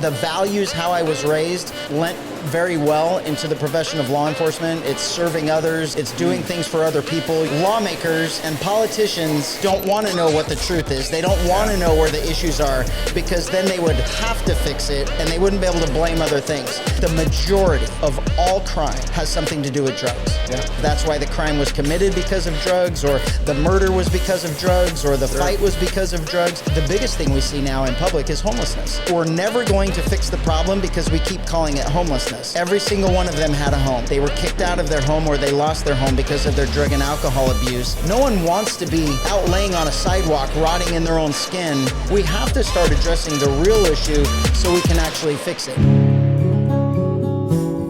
The values, how I was raised, lent very well into the profession of law enforcement. It's serving others. It's doing things for other people. Lawmakers and politicians don't want to know what the truth is. They don't want to know where the issues are, because then they would have to fix it and they wouldn't be able to blame other things. The majority of all crime has something to do with drugs. Yeah. That's why the crime was committed because of drugs, or the murder was because of drugs, or the fight was because of drugs. The biggest thing we see now in public is homelessness. We're never going to fix the problem because we keep calling it homelessness. Every single one of them had a home. They were kicked out of their home, or they lost their home because of their drug and alcohol abuse. No one wants to be out laying on a sidewalk, rotting in their own skin. We have to start addressing the real issue so we can actually fix it.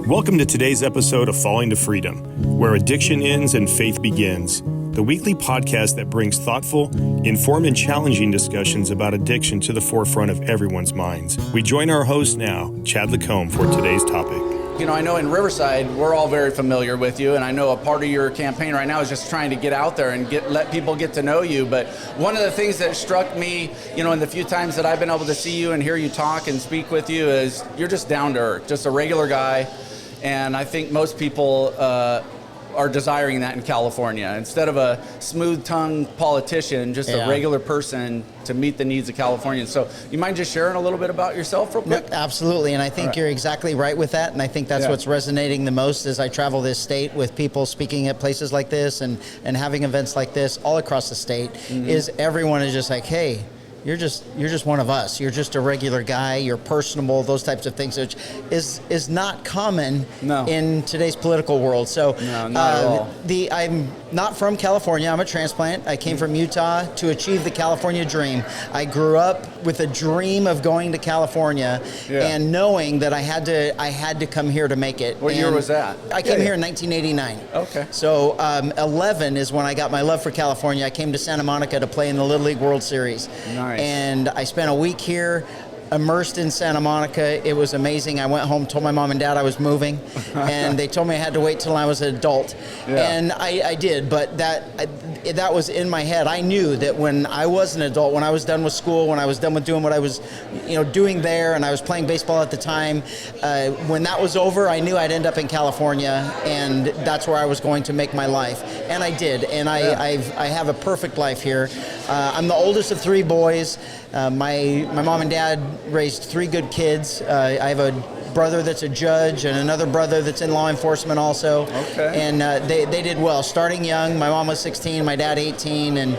Welcome to today's episode of Falling to Freedom, where addiction ends and faith begins. The weekly podcast that brings thoughtful, informed, and challenging discussions about addiction to the forefront of everyone's minds. We join our host now, Chad LaComb, for today's topic. You know, I know in Riverside, we're all very familiar with you, and I know a part of your campaign right now is just trying to get out there and let people get to know you. But one of the things that struck me, you know, in the few times that I've been able to see you and hear you talk and speak with you is you're just down to earth, just a regular guy. And I think most people are desiring that in California. Instead of a smooth-tongued politician, just a regular person to meet the needs of Californians. So you mind just sharing a little bit about yourself real quick? No, absolutely, and I think you're exactly right with that, and I think that's what's resonating the most as I travel this state with people speaking at places like this and having events like this all across the state, is everyone is just like, hey, you're just one of us. You're just a regular guy. You're personable. Those types of things, which is not common in today's political world. So, no, not at all. I'm not from California. I'm a transplant. I came from Utah to achieve the California dream. I grew up with a dream of going to California and knowing that I had to come here to make it. What year was that? I came here in 1989. Okay. So 11 is when I got my love for California. I came to Santa Monica to play in the Little League World Series. Nice. And I spent a week here, immersed in Santa Monica. It was amazing. I went home, told my mom and dad I was moving, and they told me I had to wait till I was an adult. And I did, but that was in my head. I knew that when I was an adult, when I was done with school, when I was done with doing what I was doing there, and I was playing baseball at the time, when that was over, I knew I'd end up in California, and that's where I was going to make my life. And I did, and I have a perfect life here. I'm the oldest of three boys. My mom and dad raised three good kids. I have a brother that's a judge and another brother that's in law enforcement also. Okay. And they did well, starting young. My mom was 16, my dad 18, and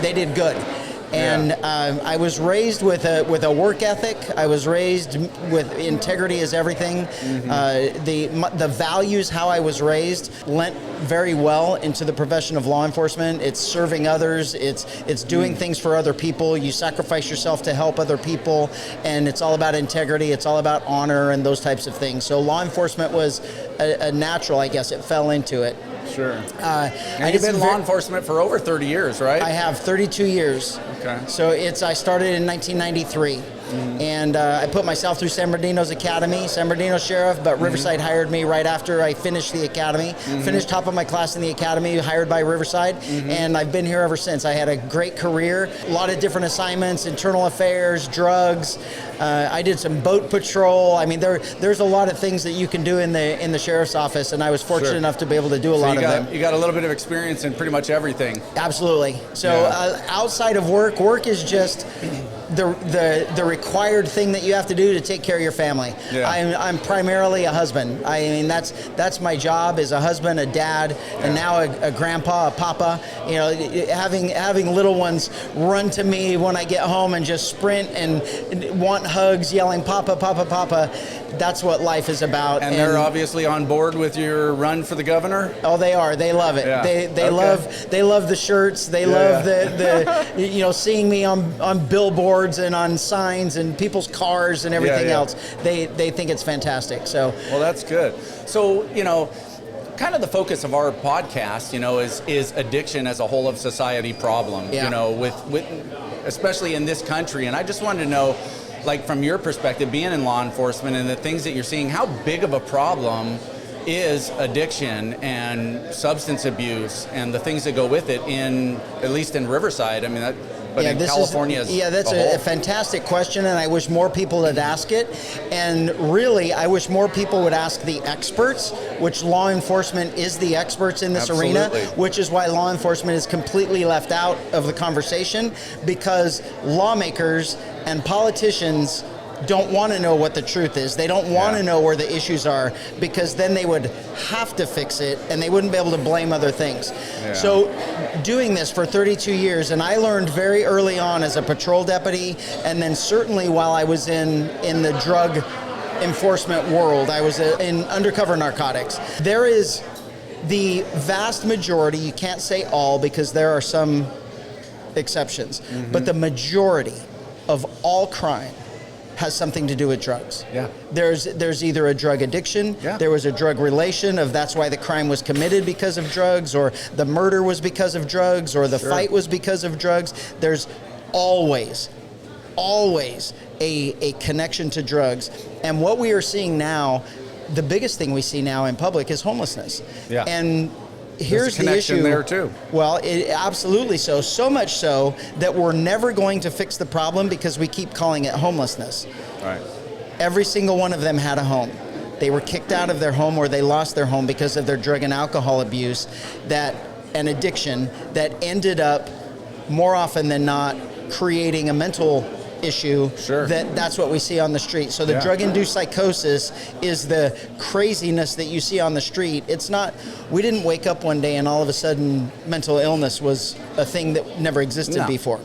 they did good. And I was raised with a work ethic. I was raised with integrity is everything. The values, how I was raised, lent very well into the profession of law enforcement. It's serving others. It's doing things for other people. You sacrifice yourself to help other people, and it's all about integrity. It's all about honor and those types of things. So law enforcement was a natural, I guess. It fell into it. Sure. And you've been in law enforcement for over 30 years, right? I have 32 years. Okay. So I started in 1993. And I put myself through San Bernardino's academy, San Bernardino Sheriff, but Riverside hired me right after I finished the academy. Finished top of my class in the academy, hired by Riverside, and I've been here ever since. I had a great career, a lot of different assignments, internal affairs, drugs. I did some boat patrol. I mean, there's a lot of things that you can do in the sheriff's office, and I was fortunate enough to be able to do a lot of them. You got a little bit of experience in pretty much everything. Absolutely. So outside of work is just the required thing that you have to do to take care of your family. I'm primarily a husband. I mean, that's my job as a husband, a dad, and now a grandpa, a papa. You know, having little ones run to me when I get home and just sprint and want hugs, yelling "Papa, Papa, Papa." That's what life is about. And they're obviously on board with your run for the governor? Oh, they are. They love it. Yeah. They love the shirts. They love the seeing me on billboards and on signs and people's cars and everything else. They think it's fantastic. So well, that's good. So, kind of the focus of our podcast, is addiction as a whole of society problem, with especially in this country. And I just wanted to know, like, from your perspective, being in law enforcement and the things that you're seeing, how big of a problem is addiction and substance abuse and the things that go with it at least in Riverside? I mean, but in California that's a fantastic question, and I wish more people would ask it. And really, I wish more people would ask the experts, which law enforcement is the experts in this arena, which is why law enforcement is completely left out of the conversation, because lawmakers and politicians don't want to know what the truth is. They don't want to know where the issues are, because then they would have to fix it and they wouldn't be able to blame other things. So doing this for 32 years, and I learned very early on as a patrol deputy, and then certainly while I was in the drug enforcement world, I was in undercover narcotics. There is the vast majority, you can't say all because there are some exceptions, but the majority of all crime has something to do with drugs. There's either a drug addiction, there was a drug relation of that's why the crime was committed because of drugs, or the murder was because of drugs, or the fight was because of drugs. There's always a connection to drugs. And what we are seeing now, the biggest thing we see now in public is homelessness. And here's the issue there too. Well, absolutely so much so that we're never going to fix the problem because we keep calling it homelessness. Every single one of them had a home. They were kicked out of their home, or they lost their home because of their drug and alcohol abuse and addiction that ended up more often than not creating a mental issue. That's what we see on the street. So the drug-induced psychosis is the craziness that you see on the street. It's not, we didn't wake up one day and all of a sudden mental illness was a thing that never existed before.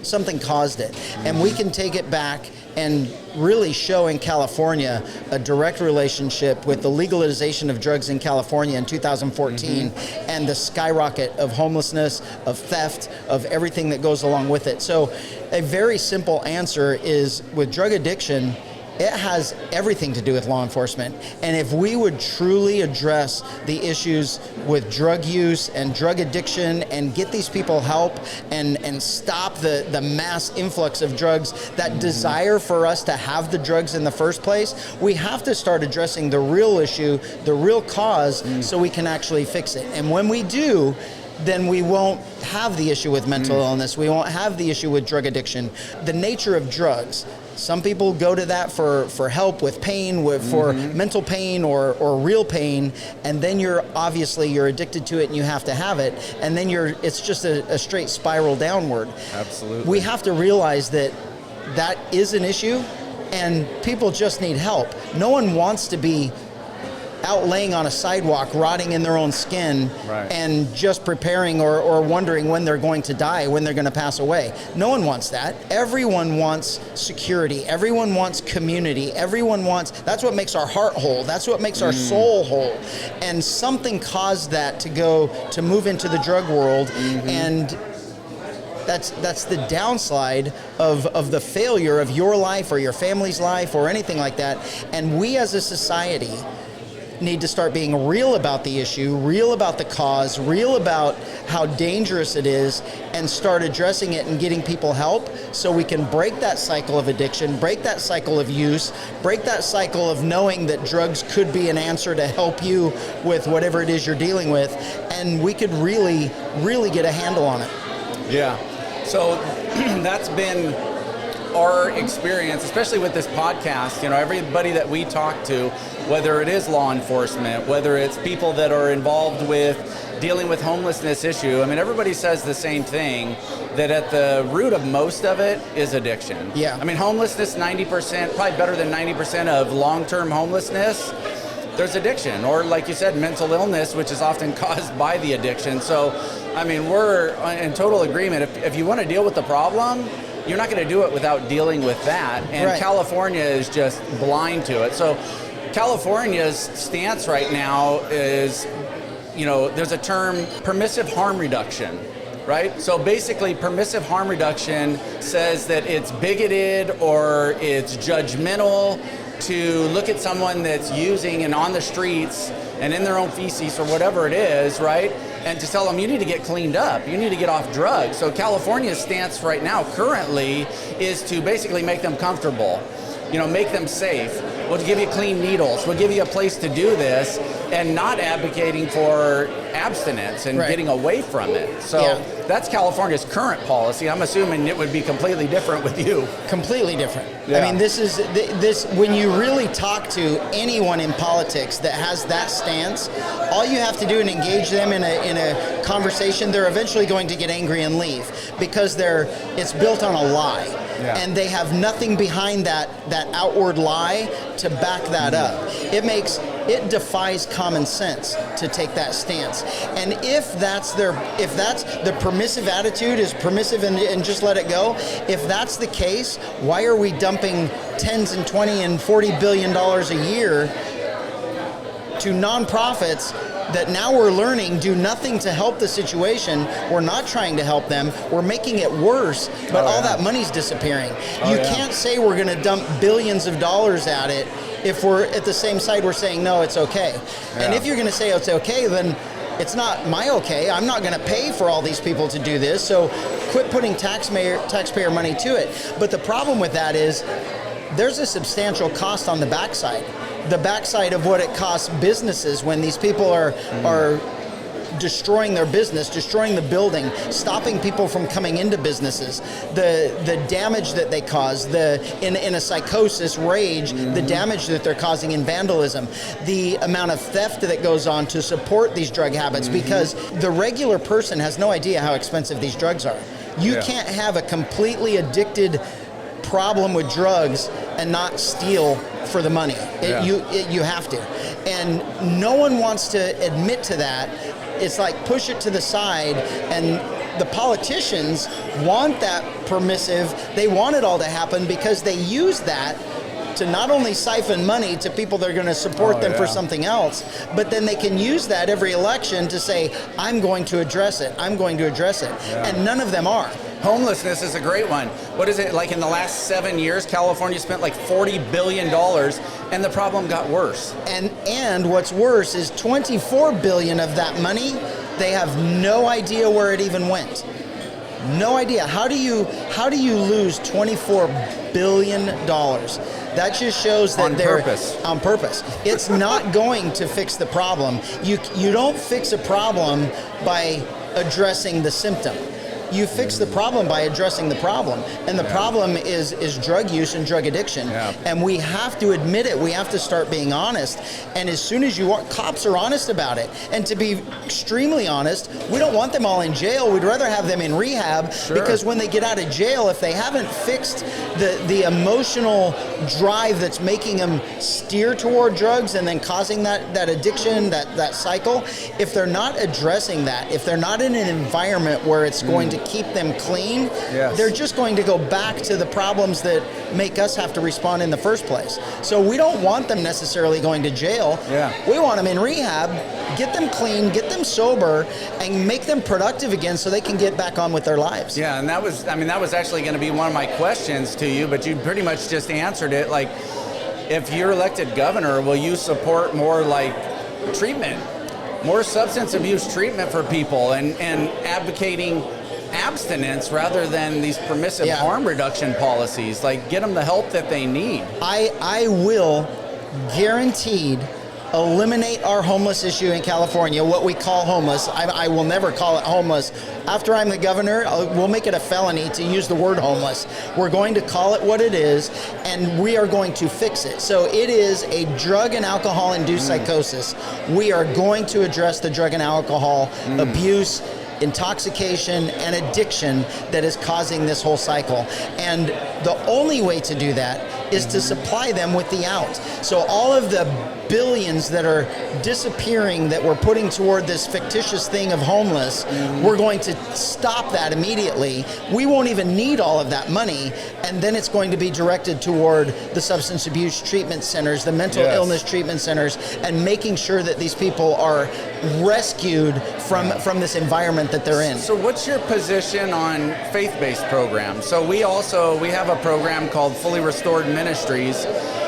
Something caused it. And we can take it back and really show in California a direct relationship with the legalization of drugs in California in 2014 and the skyrocket of homelessness, of theft, of everything that goes along with it. So a very simple answer is, with drug addiction, it has everything to do with law enforcement. And if we would truly address the issues with drug use and drug addiction and get these people help and stop the mass influx of drugs, that desire for us to have the drugs in the first place, we have to start addressing the real issue, the real cause, so we can actually fix it. And when we do, then we won't have the issue with mental illness. We won't have the issue with drug addiction. The nature of drugs, some people go to that for help with pain, for mental pain or real pain, and then you're addicted to it and you have to have it, and then it's just a straight spiral downward. Absolutely. We have to realize that is an issue, and people just need help. No one wants to be out laying on a sidewalk, rotting in their own skin, and just preparing or wondering when they're going to die, when they're going to pass away. No one wants that. Everyone wants security. Everyone wants community. That's what makes our heart whole. That's what makes our soul whole. And something caused that to move into the drug world, and that's the downside of the failure of your life or your family's life or anything like that. And we as a society need to start being real about the issue, real about the cause, real about how dangerous it is, and start addressing it and getting people help so we can break that cycle of addiction, break that cycle of use, break that cycle of knowing that drugs could be an answer to help you with whatever it is you're dealing with, and we could really, really get a handle on it. So that's been our experience, especially with this podcast. Everybody that we talk to, whether it is law enforcement, whether it's people that are involved with dealing with homelessness issue, everybody says the same thing, that at the root of most of it is addiction. Homelessness, 90%, probably better than 90% of long-term homelessness, there's addiction, or like you said, mental illness, which is often caused by the addiction. So, we're in total agreement. If you want to deal with the problem, you're not going to do it without dealing with that. And California is just blind to it. So California's stance right now is, there's a term, permissive harm reduction, right? So basically, permissive harm reduction says that it's bigoted or it's judgmental to look at someone that's using and on the streets and in their own feces or whatever it is, right? And to tell them, you need to get cleaned up, you need to get off drugs. So California's stance right now currently is to basically make them comfortable, make them safe. we'll give you clean needles, we'll give you a place to do this, and not advocating for abstinence and getting away from it. So that's California's current policy. I'm assuming it would be completely different with you. Completely different. I mean, this when you really talk to anyone in politics that has that stance, all you have to do and engage them in a conversation, they're eventually going to get angry and leave, because it's built on a lie. And they have nothing behind that outward lie to back that up. It defies common sense to take that stance. And if that's the permissive attitude is permissive and just let it go, if that's the case, why are we dumping tens and 20 and $40 billion a year to nonprofits that now we're learning do nothing to help the situation? We're not trying to help them. We're making it worse, but all that money's disappearing. You can't say we're going to dump billions of dollars at it if we're at the same side we're saying, no, it's okay. And if you're going to say it's okay, then it's not my okay. I'm not going to pay for all these people to do this, so quit putting taxpayer money to it. But the problem with that is there's a substantial cost on the backside. The backside of what it costs businesses when these people are destroying their business, destroying the building, stopping people from coming into businesses, the damage that they cause, in a psychosis, rage, the damage that they're causing in vandalism, the amount of theft that goes on to support these drug habits, because the regular person has no idea how expensive these drugs are. You can't have a completely addicted problem with drugs and not steal for the money. You have to. And no one wants to admit to that. It's like push it to the side, and the politicians want that permissive. They want it all to happen because they use that to not only siphon money to people that are going to support them for something else, but then they can use that every election to say, I'm going to address it. I'm going to address it. And none of them are. Homelessness is a great one. What is it, like in the last 7 years, California spent like $40 billion, and the problem got worse. And what's worse is $24 billion of that money, they have no idea where it even went. No idea. How do you lose $24 billion? That just shows that they're on purpose. It's not going to fix the problem. You don't fix a problem by addressing the symptom. You fix the problem by addressing the problem. And the problem is drug use and drug addiction. And we have to admit it. We have to start being honest. And as soon as cops are honest about it. And to be extremely honest, we don't want them all in jail. We'd rather have them in rehab, because when they get out of jail, if they haven't fixed the emotional drive that's making them steer toward drugs and then causing that addiction, that cycle, if they're not addressing that, if they're not in an environment where it's going to keep them clean, they're just going to go back to the problems that make us have to respond in the first place. So we don't want them necessarily going to jail. We want them in rehab, get them clean, get them sober, and make them productive again so they can get back on with their lives. And that was actually going to be one of my questions to you, but you pretty much just answered it. Like, if you're elected governor, will you support more like treatment, more substance abuse treatment for people, and advocating abstinence rather than these permissive harm reduction policies? Like, get them the help that they need. I will guaranteed eliminate our homeless issue in California, what we call homeless. I will never call it homeless. After I'm the governor, we'll make it a felony to use the word homeless. We're going to call it what it is, and we are going to fix it. So it is a drug and alcohol-induced psychosis. We are going to address the drug and alcohol abuse, intoxication, and addiction that is causing this whole cycle. And the only way to do that is to supply them with the out. So all of the billions that are disappearing that we're putting toward this fictitious thing of homeless, we're going to stop that immediately. We won't even need all of that money, and then it's going to be directed toward the substance abuse treatment centers, the mental illness treatment centers, and making sure that these people are rescued from this environment that they're in. So what's your position on faith-based programs? So we have a program called Fully Restored Ministries,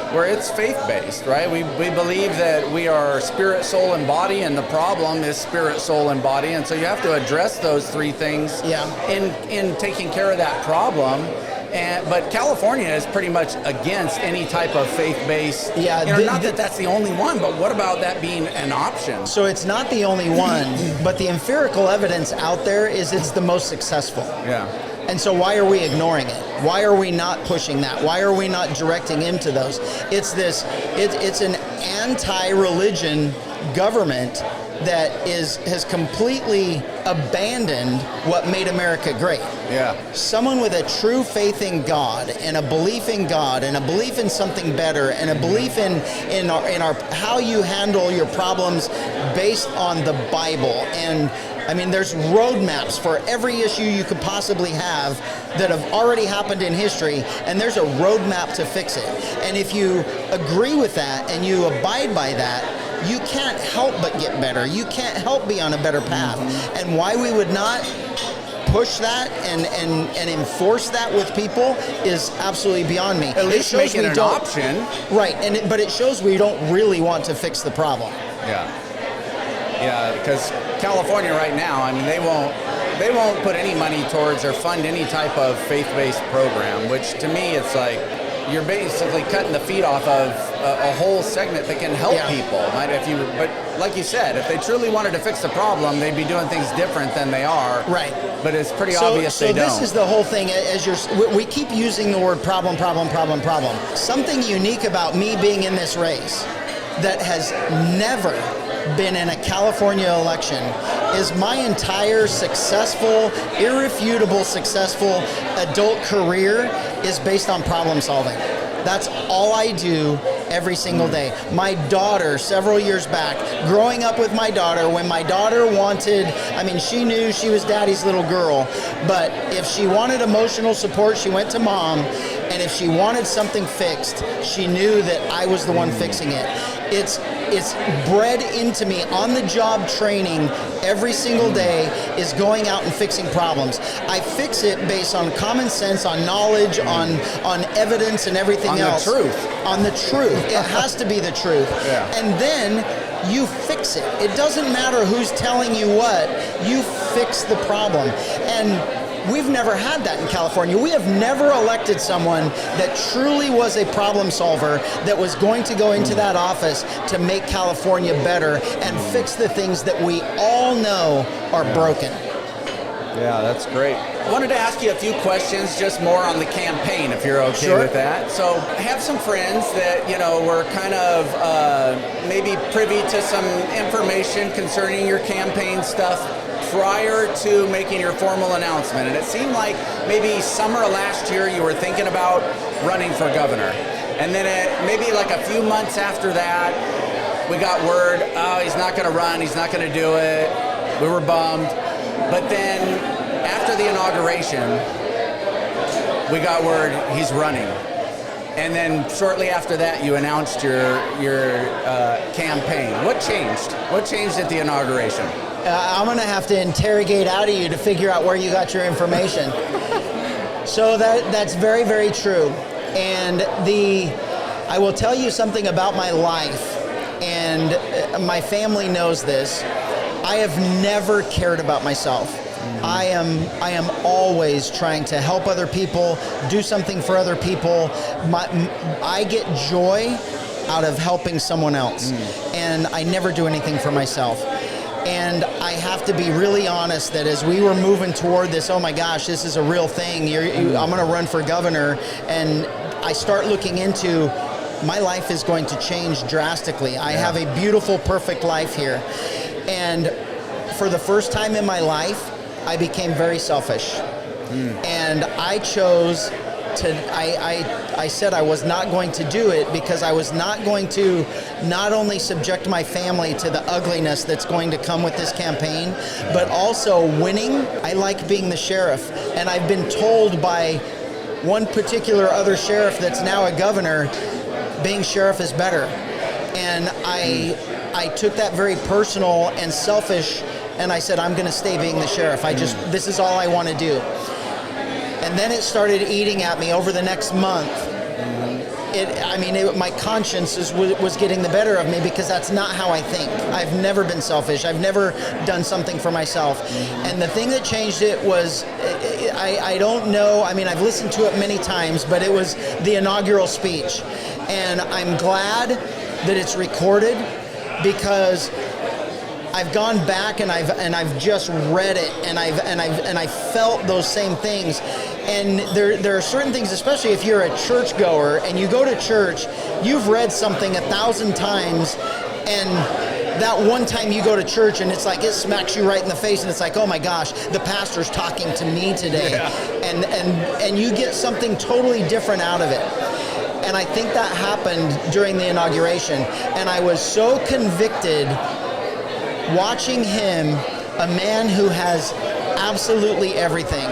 where it's faith-based, right? We believe that we are spirit, soul, and body, and the problem is spirit, soul, and body. And so you have to address those three things in taking care of that problem. But California is pretty much against any type of faith-based. Yeah, not that that's the only one, but what about that being an option? So it's not the only one, but the empirical evidence out there is it's the most successful. Yeah. And so why are we ignoring it? Why are we not pushing that? Why are we not directing into those? It's an anti-religion government that has completely abandoned what made America great. Yeah. Someone with a true faith in God and a belief in God and a belief in something better and a belief in our how you handle your problems based on the Bible. And I mean, there's roadmaps for every issue you could possibly have that have already happened in history, and there's a roadmap to fix it. And if you agree with that and you abide by that, you can't help but get better. You can't help be on a better path. And why we would not push that and enforce that with people is absolutely beyond me. At least make it an option. Right, but it shows we don't really want to fix the problem. Yeah, because California right now, I mean, they won't put any money towards or fund any type of faith-based program, which to me it's like you're basically cutting the feet off of a whole segment that can help people. But like you said, if they truly wanted to fix the problem, they'd be doing things different than they are. Right. But it's pretty obvious they don't. So this is the whole thing. We keep using the word problem. Something unique about me being in this race that has never been in a California election is my entire successful, irrefutable successful adult career is based on problem solving. That's all I do every single day. My daughter, several years back, growing up with my daughter, when my daughter she knew she was daddy's little girl, but if she wanted emotional support, she went to mom, and if she wanted something fixed, she knew that I was the one fixing it. It's bred into me. On-the-job training every single day is going out and fixing problems. I fix it based on common sense, on knowledge, on evidence and everything else. On the truth. On the truth. It has to be the truth. Yeah. And then you fix it. It doesn't matter who's telling you what. You fix the problem. And we've never had that in California. We have never elected someone that truly was a problem solver that was going to go into that office to make California better and fix the things that we all know are broken. Yeah, that's great. I wanted to ask you a few questions just more on the campaign, if you're okay with that. So I have some friends that, were kind of maybe privy to some information concerning your campaign stuff prior to making your formal announcement. And it seemed like maybe summer of last year you were thinking about running for governor. And then maybe like a few months after that, we got word, he's not going to run, he's not going to do it. We were bummed. But then after the inauguration, we got word he's running. And then shortly after that, you announced your campaign. What changed? What changed at the inauguration? I'm going to have to interrogate out of you to figure out where you got your information. So that's very, very true. And I will tell you something about my life, and my family knows this. I have never cared about myself. I am always trying to help other people, do something for other people. I get joy out of helping someone else, and I never do anything for myself. And I have to be really honest that as we were moving toward this, oh my gosh, this is a real thing. I'm going to run for governor, and I start looking into my life is going to change drastically. I have a beautiful, perfect life here. And for the first time in my life, I became very selfish. And I chose to, I said I was not going to do it because I was not going to not only subject my family to the ugliness that's going to come with this campaign, but also winning. I like being the sheriff. And I've been told by one particular other sheriff that's now a governor, being sheriff is better. And I took that very personal and selfish, and I said, I'm going to stay being the sheriff. This is all I want to do. And then it started eating at me over the next month. my conscience was getting the better of me, because that's not how I think. I've never been selfish. I've never done something for myself. And the thing that changed it was, I don't know, I've listened to it many times, but it was the inaugural speech. And I'm glad that it's recorded, because I've gone back and I've just read it, and I felt those same things. And there are certain things, especially if you're a churchgoer and you go to church, you've read something 1,000 times, and that one time you go to church and it's like it smacks you right in the face, and it's like, oh my gosh, the pastor's talking to me today. Yeah. And you get something totally different out of it. And I think that happened during the inauguration. And I was so convicted watching him, a man who has absolutely everything,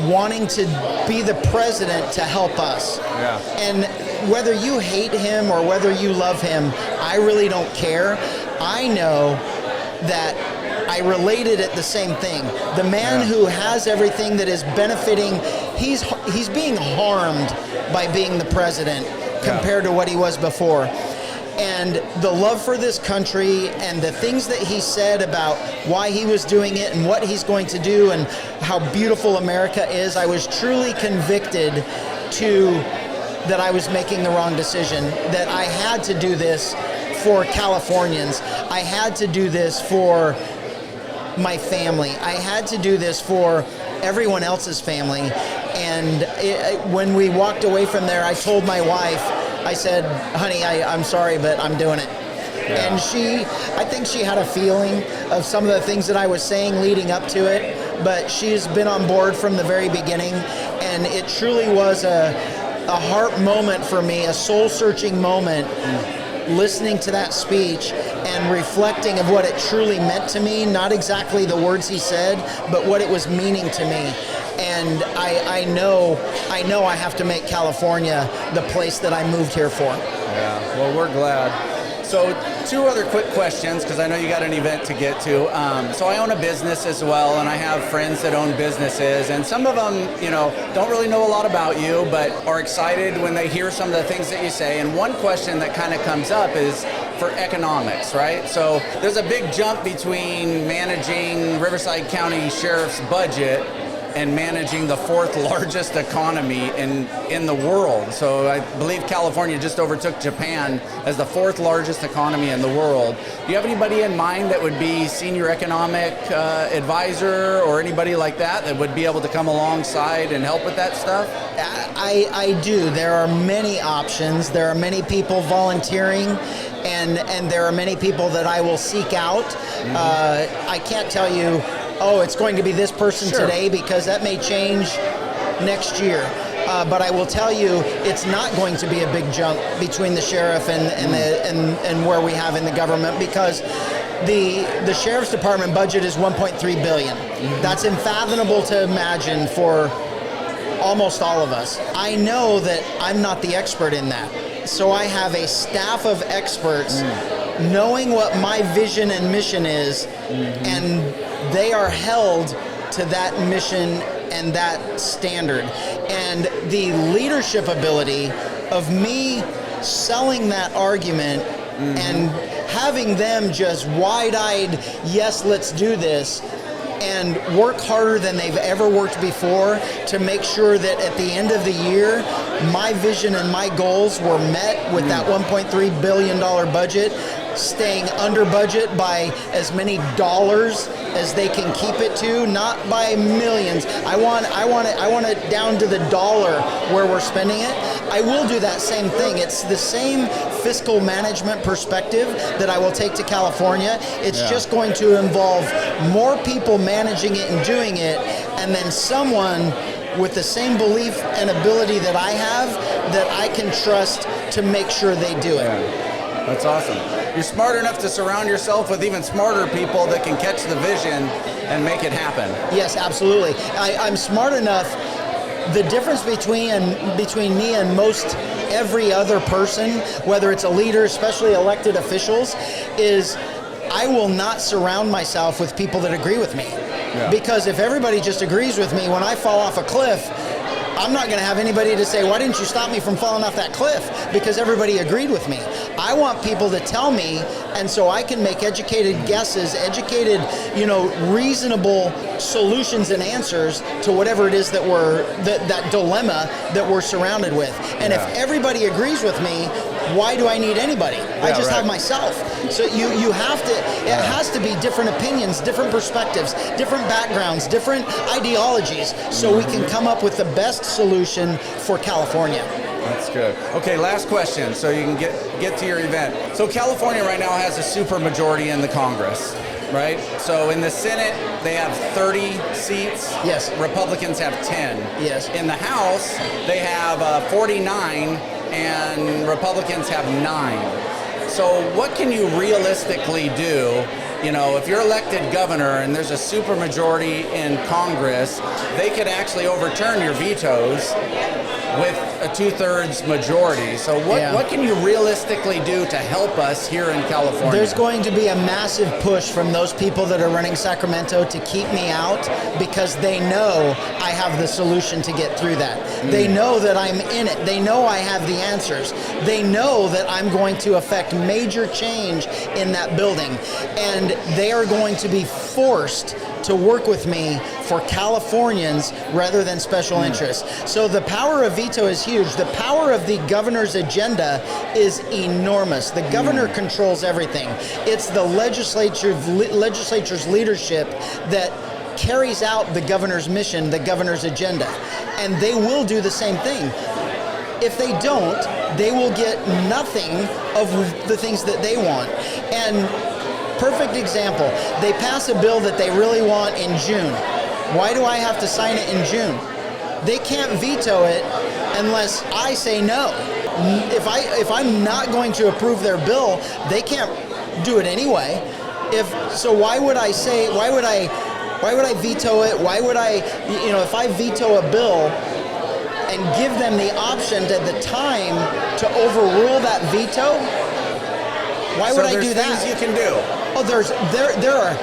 wanting to be the president to help us. Yeah. And whether you hate him or whether you love him, I really don't care. I know that I related it the same thing. The man who has everything that is benefiting, he's being harmed by being the president compared to what he was before. And the love for this country and the things that he said about why he was doing it and what he's going to do and how beautiful America is, I was truly convicted that I was making the wrong decision, that I had to do this for Californians. I had to do this for my family. I had to do this for everyone else's family. And when we walked away from there, I told my wife, I said, honey, I'm sorry, but I'm doing it. Yeah. And I think she had a feeling of some of the things that I was saying leading up to it, but she's been on board from the very beginning. And it truly was a heart moment for me, a soul-searching moment, listening to that speech and reflecting of what it truly meant to me, not exactly the words he said, but what it was meaning to me. And I know I have to make California the place that I moved here for. Yeah, well, we're glad. So 2 other quick questions, because I know you got an event to get to. So I own a business as well, and I have friends that own businesses, and some of them, don't really know a lot about you, but are excited when they hear some of the things that you say. And one question that kind of comes up is for economics, right? So there's a big jump between managing Riverside County Sheriff's budget and managing the 4th largest economy in the world. So I believe California just overtook Japan as the 4th largest economy in the world. Do you have anybody in mind that would be senior economic advisor or anybody like that would be able to come alongside and help with that stuff? I do. There are many options. There are many people volunteering, and there are many people that I will seek out. I can't tell you, it's going to be this person today, because that may change next year. But I will tell you, it's not going to be a big jump between the sheriff and where we have in the government, because the sheriff's department budget is $1.3 billion. That's unfathomable to imagine for almost all of us. I know that I'm not the expert in that. So I have a staff of experts knowing what my vision and mission is, and they are held to that mission and that standard. And the leadership ability of me selling that argument and having them just wide-eyed, yes, let's do this, and work harder than they've ever worked before to make sure that at the end of the year, my vision and my goals were met with that $1.3 billion budget, staying under budget by as many dollars as they can keep it to, not by millions. I want it down to the dollar where we're spending it. I will do that same thing. It's the same fiscal management perspective that I will take to California. It's just going to involve more people managing it and doing it, and then someone with the same belief and ability that I have that I can trust to make sure they do it. Yeah. That's awesome. You're smart enough to surround yourself with even smarter people that can catch the vision and make it happen. Yes, absolutely. I'm smart enough. The difference between me and most every other person, whether it's a leader, especially elected officials, is I will not surround myself with people that agree with me. Yeah. Because if everybody just agrees with me, when I fall off a cliff, I'm not going to have anybody to say, why didn't you stop me from falling off that cliff? Because everybody agreed with me. I want people to tell me, and so I can make educated guesses, educated, reasonable solutions and answers to whatever it is that that dilemma that we're surrounded with. And if everybody agrees with me, why do I need anybody? I just have myself. So you have to, it has to be different opinions, different perspectives, different backgrounds, different ideologies, so we can come up with the best solution for California. That's good. Okay, last question, so you can get to your event. So California right now has a super majority in the Congress, right? So in the Senate, they have 30 seats. Yes. Republicans have 10. Yes. In the House, they have 49, and Republicans have 9. So what can you realistically do? If you're elected governor and there's a supermajority in Congress, they could actually overturn your vetoes with a 2/3 majority. So what can you realistically do to help us here in California? There's going to be a massive push from those people that are running Sacramento to keep me out, because they know I have the solution to get through that. They know that I'm in it. They know I have the answers. They know that I'm going to affect major change in that building. And they are going to be forced to work with me for Californians rather than special interests. So the power of veto is huge. The power of the governor's agenda is enormous. The governor controls everything. It's the legislature's leadership that carries out the governor's mission, the governor's agenda. And they will do the same thing. If they don't, they will get nothing of the things that they want. And perfect example, they pass a bill that they really want in June. Why do I have to sign it in June? They can't veto it unless I say no. If I'm not going to approve their bill, they can't do it anyway. Why would I veto it? Why would I, if I veto a bill and give them the option at the time to overrule that veto, why would I do that? So there's things you can do. Oh, there are.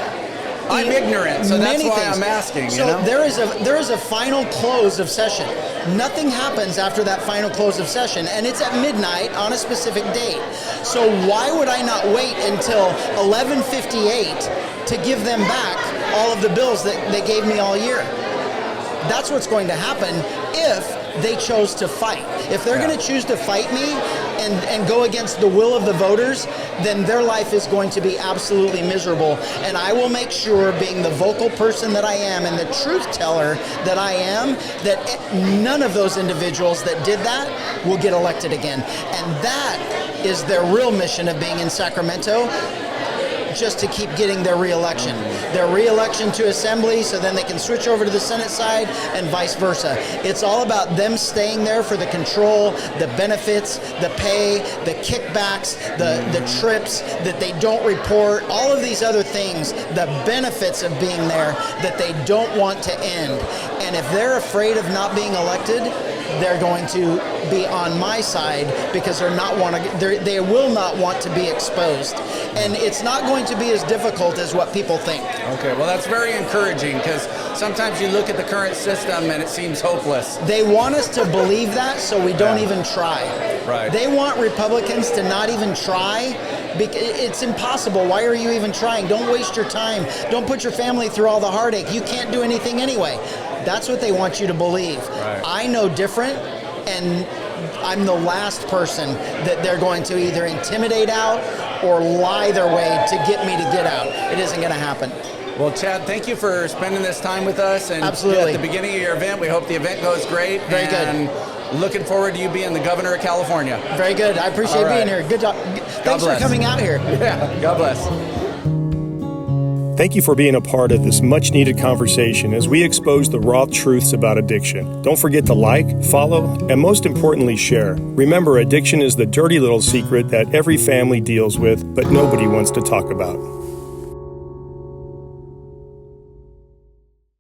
I'm ignorant, so that's why I'm asking. So there is a final close of session. Nothing happens after that final close of session, and it's at midnight on a specific date. So why would I not wait until 11:58 to give them back all of the bills that they gave me all year? That's what's going to happen if they chose to fight. If they're going to choose to fight me and go against the will of the voters, then their life is going to be absolutely miserable. And I will make sure, being the vocal person that I am and the truth teller that I am, that none of those individuals that did that will get elected again. And that is their real mission of being in Sacramento, just to keep getting their re-election. Their re-election to Assembly, so then they can switch over to the Senate side, and vice versa. It's all about them staying there for the control, the benefits, the pay, the kickbacks, the trips that they don't report, all of these other things, the benefits of being there that they don't want to end. And if they're afraid of not being elected, they're going to be on my side, because they will not want to be exposed. And it's not going to be as difficult as what people think. Okay, well, that's very encouraging, because sometimes you look at the current system and it seems hopeless. They want us to believe that, so we don't even try. Right. They want Republicans to not even try. It's impossible. Why are you even trying? Don't waste your time. Don't put your family through all the heartache. You can't do anything anyway. That's what they want you to believe. Right. I know different, and I'm the last person that they're going to either intimidate out or lie their way to get me to get out. It isn't going to happen. Well, Chad, thank you for spending this time with us. And absolutely. At the beginning of your event, we hope the event goes great. Very good. And looking forward to you being the governor of California. Very good. I appreciate being here. Good job. Thanks for coming out here. Yeah, God bless. Thank you for being a part of this much-needed conversation as we expose the raw truths about addiction. Don't forget to like, follow, and most importantly, share. Remember, addiction is the dirty little secret that every family deals with, but nobody wants to talk about.